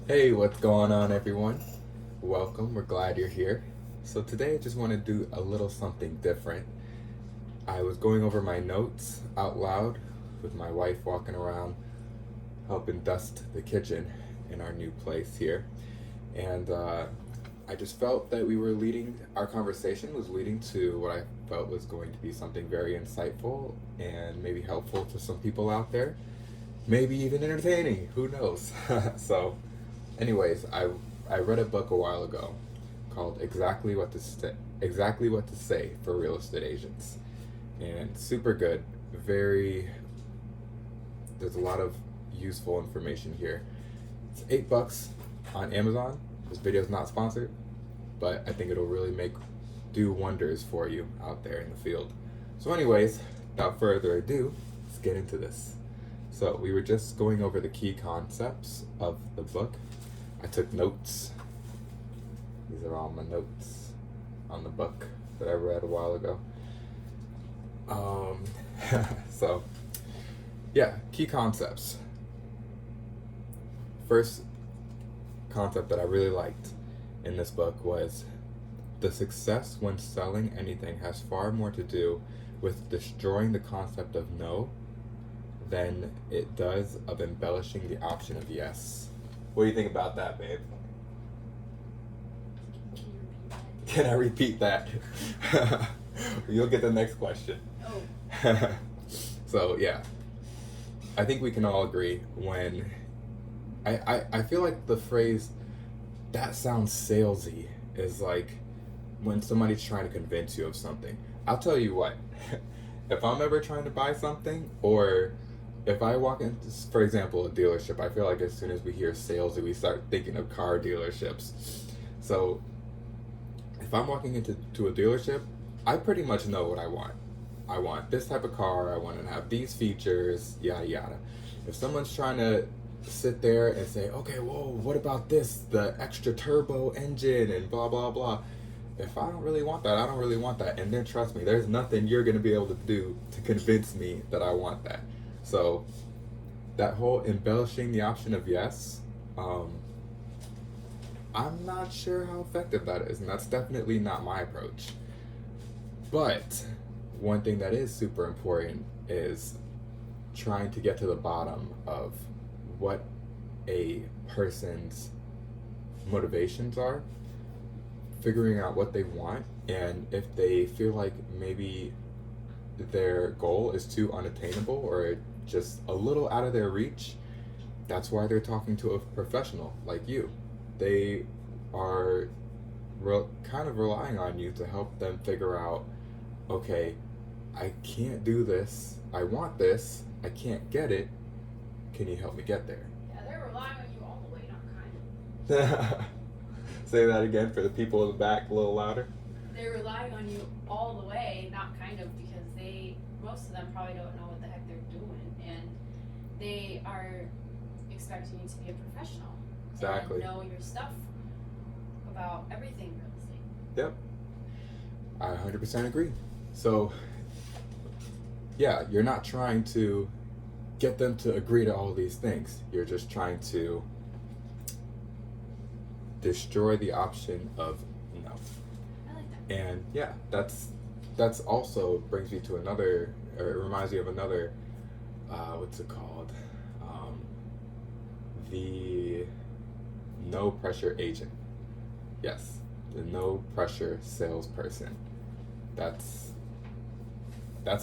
Hey, what's going on, everyone? Welcome, we're glad you're here. So, today I just want to do a little something different. I was going over my notes out loud with my wife walking around helping dust the kitchen in our new place here. And I just felt that our conversation was leading to what I felt was going to be something very insightful and maybe helpful to some people out there. Maybe even entertaining, who knows? So, anyways, I read a book a while ago called Exactly What to Say for Real Estate Agents, and super good. Very There's a lot of useful information here. It's $8 on Amazon. This video is not sponsored, but I think it'll really do wonders for you out there in the field. So, anyways, without further ado, let's get into this. So we were just going over the key concepts of the book. I took notes. These are all my notes on the book that I read a while ago. So, yeah, key concepts. First concept that I really liked in this book was the success when selling anything has far more to do with destroying the concept of no than it does of embellishing the option of yes. What do you think about that, babe? Can you repeat that? Can I repeat that? You'll get the next question. Oh. So, yeah. I think we can all agree when... I feel like the phrase, that sounds salesy, is like when somebody's trying to convince you of something. I'll tell you what. If I'm ever trying to buy something, or if I walk into, for example, a dealership, I feel like as soon as we hear salesy, we start thinking of car dealerships. So if I'm walking into a dealership, I pretty much know what I want. I want this type of car, I want to have these features, yada yada. If someone's trying to sit there and say, okay, whoa, what about this, the extra turbo engine and blah blah blah, if I don't really want that, I don't really want that. And then trust me, there's nothing you're going to be able to do to convince me that I want that. So that whole embellishing the option of yes, I'm not sure how effective that is, and that's definitely not my approach. But one thing that is super important is trying to get to the bottom of what a person's motivations are, figuring out what they want, and if they feel like maybe their goal is too unattainable or just a little out of their reach, that's why they're talking to a professional like you. They are kind of relying on you to help them figure out, okay, I can't do this, I want this, I can't get it, can you help me get there? Yeah, they're relying on you all the way, not kind of. Say that again for the people in the back, a little louder. They're relying on you all the way, not kind of, because most of them probably don't know what the heck they're doing, and they are expecting you to be a professional. Exactly. And know your stuff about everything real estate. Yep. I 100% agree. So, yeah, you're not trying to get them to agree to all these things. You're just trying to destroy the option of no. I like that. And yeah, that's also brings me to another, or it reminds me of another, what's it called? The no pressure agent. Yes, the no pressure salesperson. That's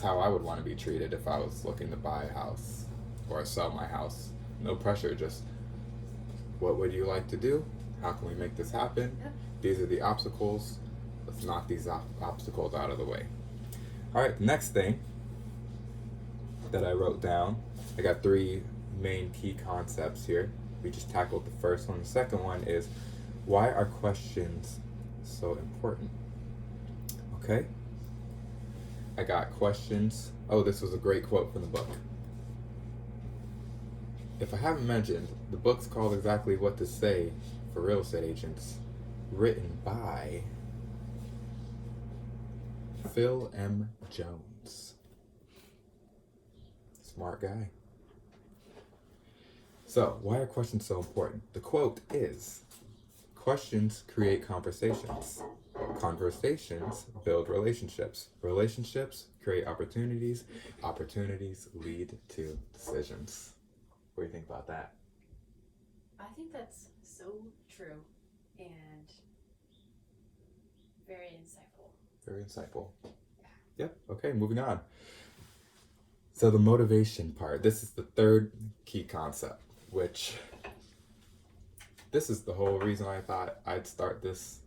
how I would want to be treated if I was looking to buy a house or sell my house. No pressure, just what would you like to do? How can we make this happen? Yep. These are the obstacles. Let's knock these obstacles out of the way. All right, next thing that I wrote down, I got 3 main key concepts here. We just tackled the first one. The second one is, why are questions so important? Okay? I got questions. Oh, this was a great quote from the book. If I haven't mentioned, the book's called Exactly What to Say for Real Estate Agents, written by Phil M. Jones. Smart guy. So, why are questions so important? The quote is, questions create conversations. Conversations build relationships. Relationships create opportunities. Opportunities lead to decisions. What do you think about that? I think that's so true and very insightful. Very insightful. Yeah. Yep. Okay, moving on. So the motivation part, this is the third key concept, which this is the whole reason I thought I'd start this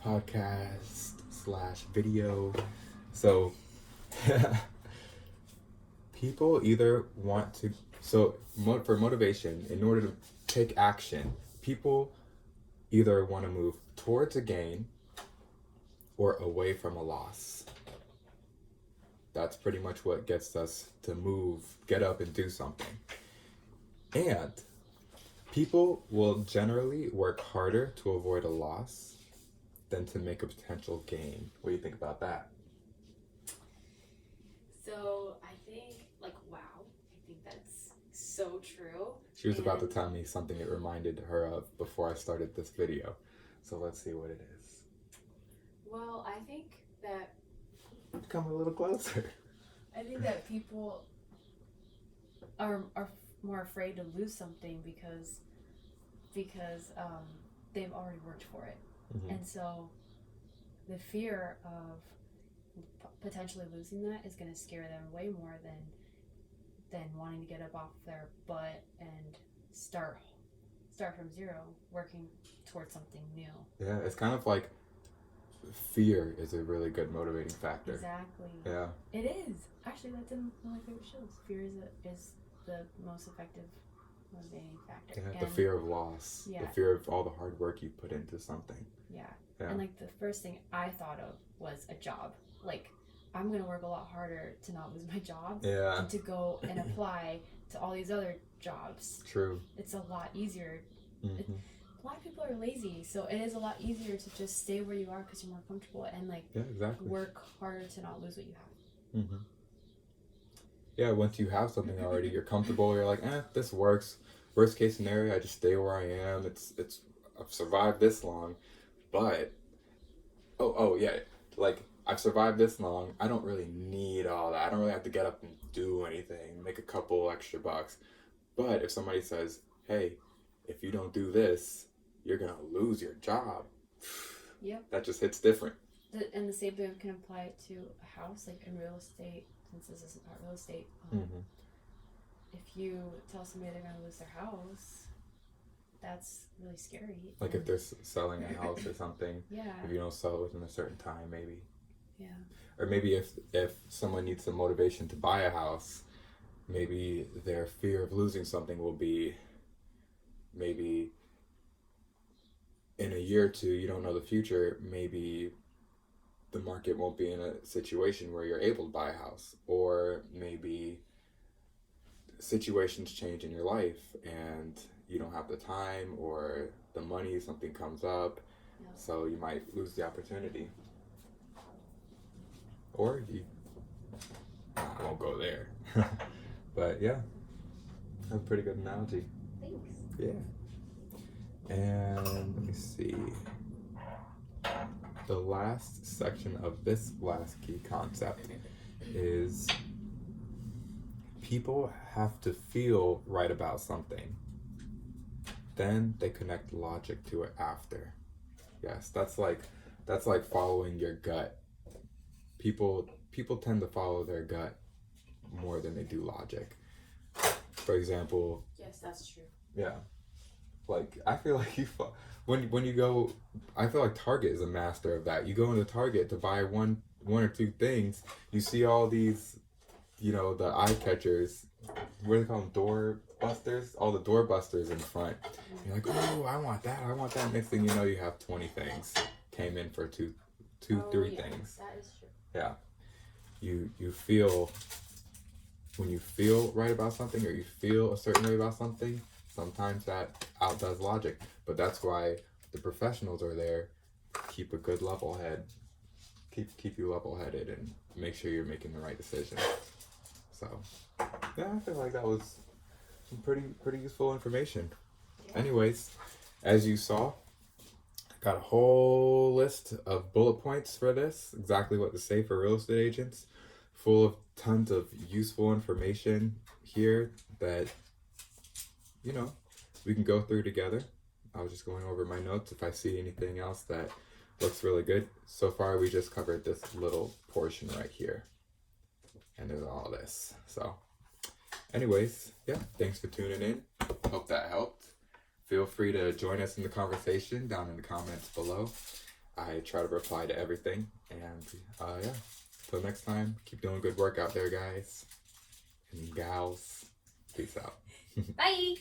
podcast / video. So people either want to, for motivation, in order to take action, people either want to move towards a gain or away from a loss. That's pretty much what gets us to move, get up and do something. And people will generally work harder to avoid a loss than to make a potential gain. What do you think about that? So I think, wow, I think that's so true. She was about to tell me something it reminded her of before I started this video. So let's see what it is. Well, I think that Come a little closer. I think that people are more afraid to lose something because they've already worked for it, and so the fear of potentially losing that is going to scare them way more than wanting to get up off their butt and start from zero, working towards something new. Yeah, it's kind of like fear is a really good motivating factor. Exactly. Yeah. It is. Actually, that's in one of my favorite shows. Fear is the most effective motivating factor. Yeah, the fear of loss. Yeah. The fear of all the hard work you put into something. Yeah. Yeah. And the first thing I thought of was a job. I'm going to work a lot harder to not lose my job. Yeah. And to go and apply to all these other jobs. True. It's a lot easier. Mm-hmm. A lot of people are lazy, so it is a lot easier to just stay where you are because you're more comfortable and yeah, exactly. work harder to not lose what you have. Mm-hmm. Yeah, once you have something already, you're comfortable. You're like, this works. Worst case scenario, I just stay where I am. I've survived this long, but oh yeah, I've survived this long. I don't really need all that. I don't really have to get up and do anything, make a couple extra bucks. But if somebody says, hey, if you don't do this, you're gonna lose your job. Yep. That just hits different. And the same thing can apply to a house, in real estate. Since this isn't about real estate, if you tell somebody they're gonna lose their house, that's really scary. Like if they're selling a house or something. Yeah. If you don't sell it within a certain time, maybe. Yeah. Or maybe if someone needs some motivation to buy a house, maybe their fear of losing something will be, maybe in a year or two, you don't know the future, maybe the market won't be in a situation where you're able to buy a house, or maybe situations change in your life and you don't have the time or the money, something comes up, so you might lose the opportunity. Or I won't go there. But yeah, that's a pretty good analogy. Thanks. Yeah. And let me see. The last section of this last key concept is people have to feel right about something. Then they connect logic to it after. Yes, that's like following your gut. People tend to follow their gut more than they do logic. For example. Yes, that's true. Yeah. I feel like when you go, I feel like Target is a master of that. You go into Target to buy one or two things, you see all these, the eye catchers, what do they call them, door busters? All the door busters in front. You're like, oh, I want that. Next thing you know, you have 20 things came in for three things. That is true. Yeah. You feel, when you feel right about something or you feel a certain way about something, sometimes that outdoes logic. But that's why the professionals are there. Keep a good level head. Keep you level headed and make sure you're making the right decision. So yeah, I feel like that was some pretty useful information. Anyways, as you saw, I got a whole list of bullet points for this, exactly what to say for real estate agents, full of tons of useful information here that, you know, we can go through together. I was just going over my notes if I see anything else that looks really good. So far, we just covered this little portion right here. And there's all this. So, anyways, yeah, thanks for tuning in. Hope that helped. Feel free to join us in the conversation down in the comments below. I try to reply to everything. And yeah, till next time, keep doing good work out there, guys and gals. Peace out. Bye.